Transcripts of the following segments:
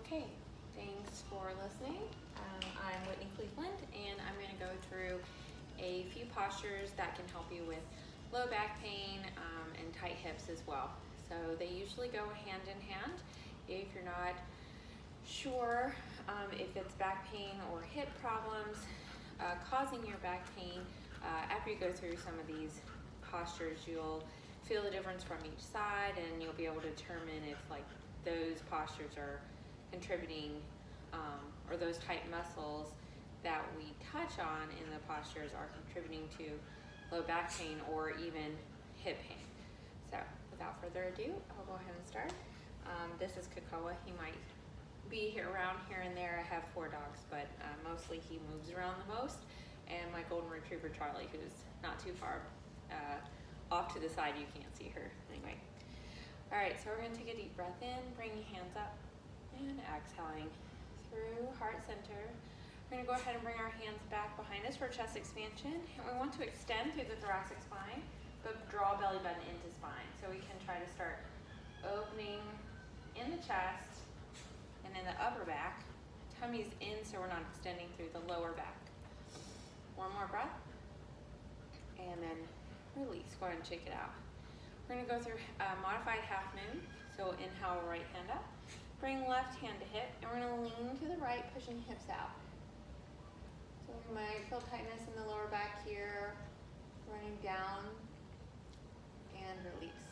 Okay, thanks for listening. I'm Whitney Cleveland, and I'm going to go through a few postures that can help you with low back pain and tight hips as well. So they usually go hand in hand. If you're not sure if it's back pain or hip problems causing your back pain, after you go through some of these postures, you'll feel the difference from each side, and you'll be able to determine if those postures are contributing, or those tight muscles that we touch on in the postures are contributing to low back pain or even hip pain. So without further ado, I'll go ahead and start. This is Kakoa. He might be around here and there. I have 4 dogs, but mostly he moves around the most. And my golden retriever Charlie, who's not too far off to the side. You can't see her anyway. All right, so we're going to take a deep breath in, bring your hands up, and exhaling through heart center. We're going to go ahead and bring our hands back behind us for chest expansion. And we want to extend through the thoracic spine, but draw belly button into spine. So we can try to start opening in the chest and in the upper back. Tummy's in, so we're not extending through the lower back. One more breath, and then release. Go ahead and shake it out. We're going to go through modified half moon. So inhale, right hand up. Bring left hand to hip, and we're going to lean to the right, pushing hips out. So we might feel tightness in the lower back here, running down, and release.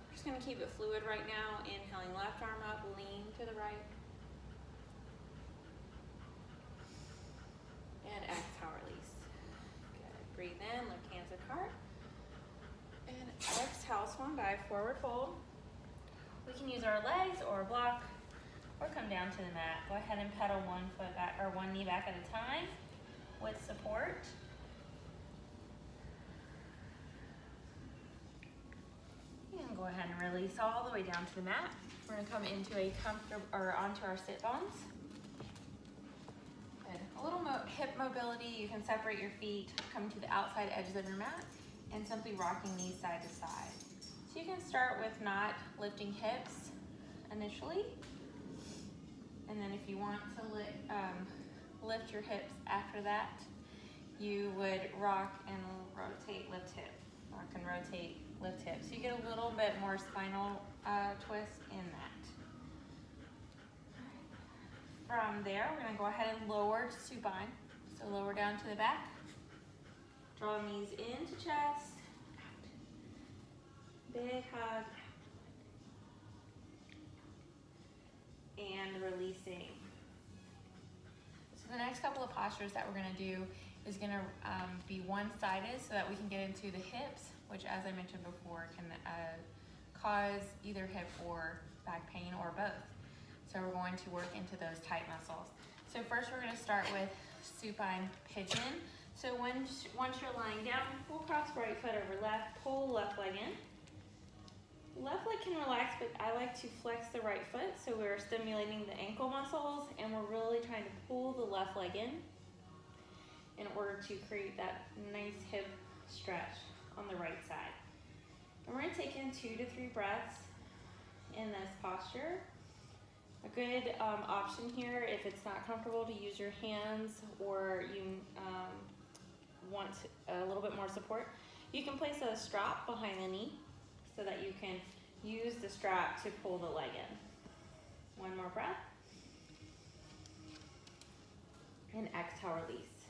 We're just going to keep it fluid right now. Inhaling, left arm up, lean to the right. And exhale, release. Good. Breathe in, lift hands at heart. And exhale, swan dive, forward fold. We can use our legs or block or come down to the mat. Go ahead and pedal one foot back or one knee back at a time with support. And go ahead and release all the way down to the mat. We're going to come into a comfortable or onto our sit bones. Good. A little hip mobility. You can separate your feet, come to the outside edges of your mat, and simply rocking knees side to side. So you can start with not lifting hips initially, and then if you want to lift your hips after that, you would rock and rotate, lift hip. Rock and rotate, lift hip. So you get a little bit more spinal twist in that. From there, we're going to go ahead and lower to supine. So lower down to the back. Draw knees into chest. Big hug. And releasing. So the next couple of postures that we're going to do is going to be one-sided so that we can get into the hips, which, as I mentioned before, can cause either hip or back pain or both. So we're going to work into those tight muscles. So first we're going to start with supine pigeon. So once you're lying down, we'll cross right foot over left, pull left leg in. Left leg can relax, but I like to flex the right foot, so we're stimulating the ankle muscles, and we're really trying to pull the left leg in order to create that nice hip stretch on the right side. And we're going to take in 2 to 3 breaths in this posture. A good option here, if it's not comfortable to use your hands or you want a little bit more support, you can place a strap behind the knee so that you can use the strap to pull the leg in. One more breath. And exhale, release.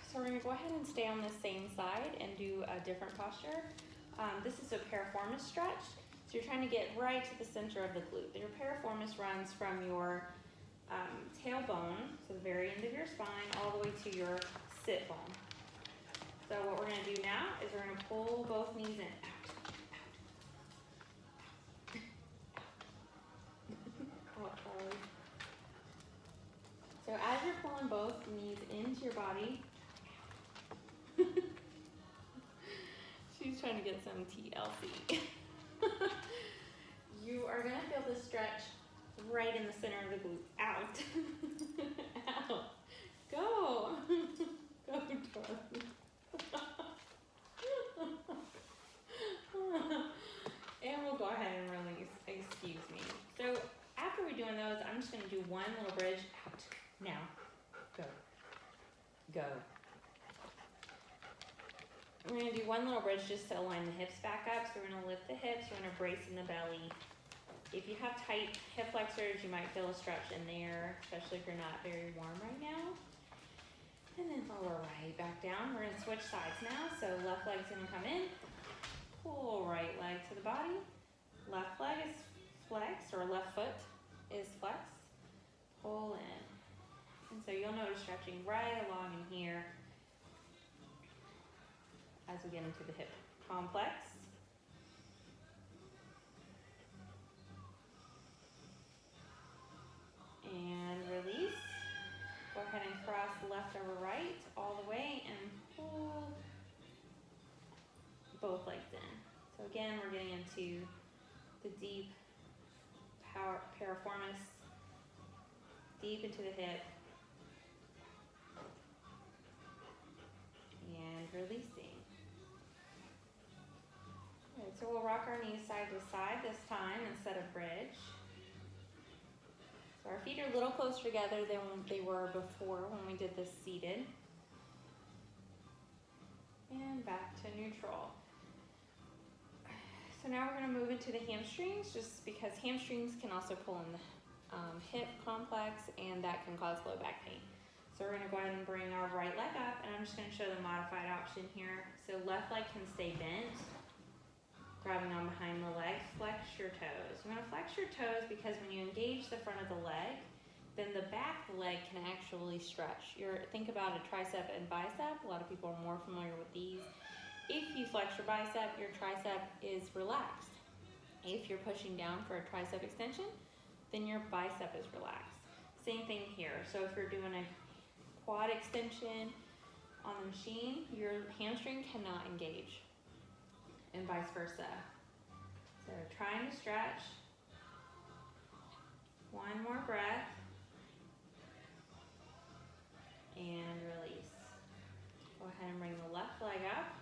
So we're going to go ahead and stay on the same side and do a different posture. This is a piriformis stretch. So you're trying to get right to the center of the glute. Your piriformis runs from your tailbone, so the very end of your spine, all the way to your sit bone. So what we're going to do now is we're going to pull both knees in. So as you're pulling both knees into your body, she's trying to get some TLC. You are going to feel the stretch right in the center of the glute. Out. Out. Go. Go, darling. And we'll go ahead and release. Excuse me. So after we're doing those, I'm I'm just gonna do one little bridge out. Now, go, go. We're gonna do one little bridge just to align the hips back up. So we're gonna lift the hips, we're gonna brace in the belly. If you have tight hip flexors, you might feel a stretch in there, especially if you're not very warm right now. And then lower right back down. We're gonna switch sides now. So left leg's gonna come in, pull right leg to the body. Left leg is flexed, or left foot is flexed. Pull in. And so you'll notice stretching right along in here as we get into the hip complex. And release. Go ahead and cross left over right all the way and pull both legs in. So again, we're getting into the deep piriformis, deep into the hip, and releasing. All right, so we'll rock our knees side to side this time instead of bridge. So our feet are a little closer together than they were before when we did this seated. And back to neutral. So now we're going to move into the hamstrings, just because hamstrings can also pull in the hip complex, and that can cause low back pain. So we're going to go ahead and bring our right leg up, and I'm just going to show the modified option here. So left leg can stay bent, grabbing on behind the leg. Flex your toes. You want to flex your toes because when you engage the front of the leg, then the back of the leg can actually stretch. Think about a tricep and bicep. A lot of people are more familiar with these. If you flex your bicep, your tricep is relaxed. If you're pushing down for a tricep extension, then your bicep is relaxed. Same thing here. So if you're doing a quad extension on the machine, your hamstring cannot engage, and vice versa. So trying to stretch. One more breath. And release. Go ahead and bring the left leg up.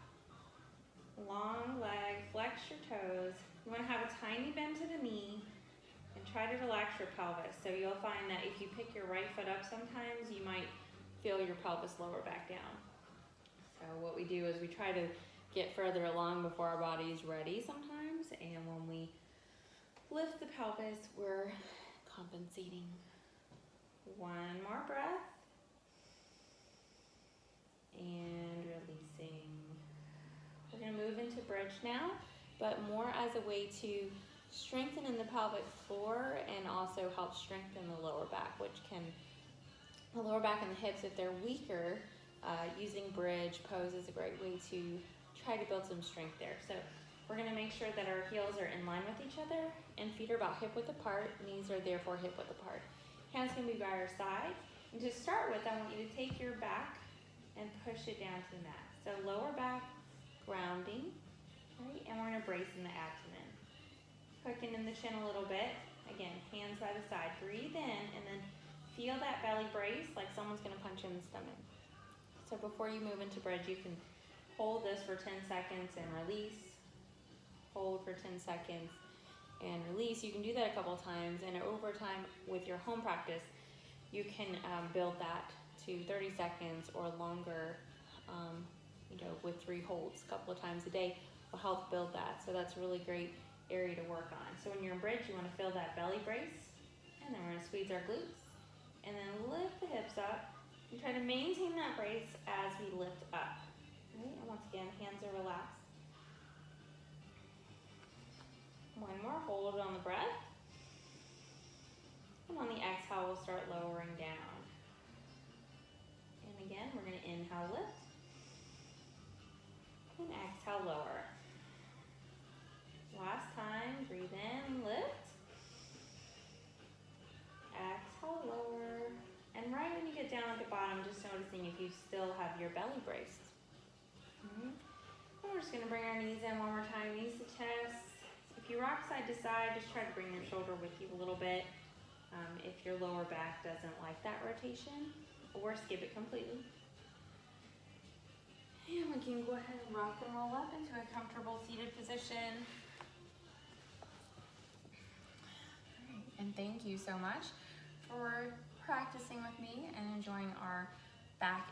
Long leg, flex your toes. You want to have a tiny bend to the knee and try to relax your pelvis. So you'll find that if you pick your right foot up sometimes, you might feel your pelvis lower back down. So what we do is we try to get further along before our body is ready sometimes, and when we lift the pelvis, we're compensating. One more breath. And releasing. We're going to move into bridge now, but more as a way to strengthen in the pelvic floor and also help strengthen the lower back, the lower back and the hips, if they're weaker, using bridge pose is a great way to try to build some strength there. So we're going to make sure that our heels are in line with each other and feet are about hip width apart. Knees are therefore hip width apart. Hands can be by your side. And to start with, I want you to take your back and push it down to the mat. So lower back, grounding, right? And we're gonna brace in the abdomen. Hooking in the chin a little bit. Again, hands by the side. Breathe in and then feel that belly brace like someone's gonna punch you in the stomach. So before you move into bridge, you can hold this for 10 seconds and release. Hold for 10 seconds and release. You can do that a couple of times, and over time with your home practice, you can build that to 30 seconds or longer, with 3 holds a couple of times a day will help build that. So that's a really great area to work on. So when you're in bridge, you want to feel that belly brace, and then we're going to squeeze our glutes, and then lift the hips up, and try to maintain that brace as we lift up. Right? And once again, hands are relaxed. One more, hold on the breath. And on the exhale, we'll start lowering down. And again, we're going to inhale, lift. And exhale, lower. Last time, breathe in, lift. Exhale, lower. And right when you get down at the bottom, just noticing if you still have your belly braced. And we're just going to bring our knees in one more time, knees to chest. If you rock side to side, just try to bring your shoulder with you a little bit. If your lower back doesn't like that rotation, or skip it completely. And we can go ahead and rock and roll up into a comfortable seated position. And thank you so much for practicing with me and enjoying our back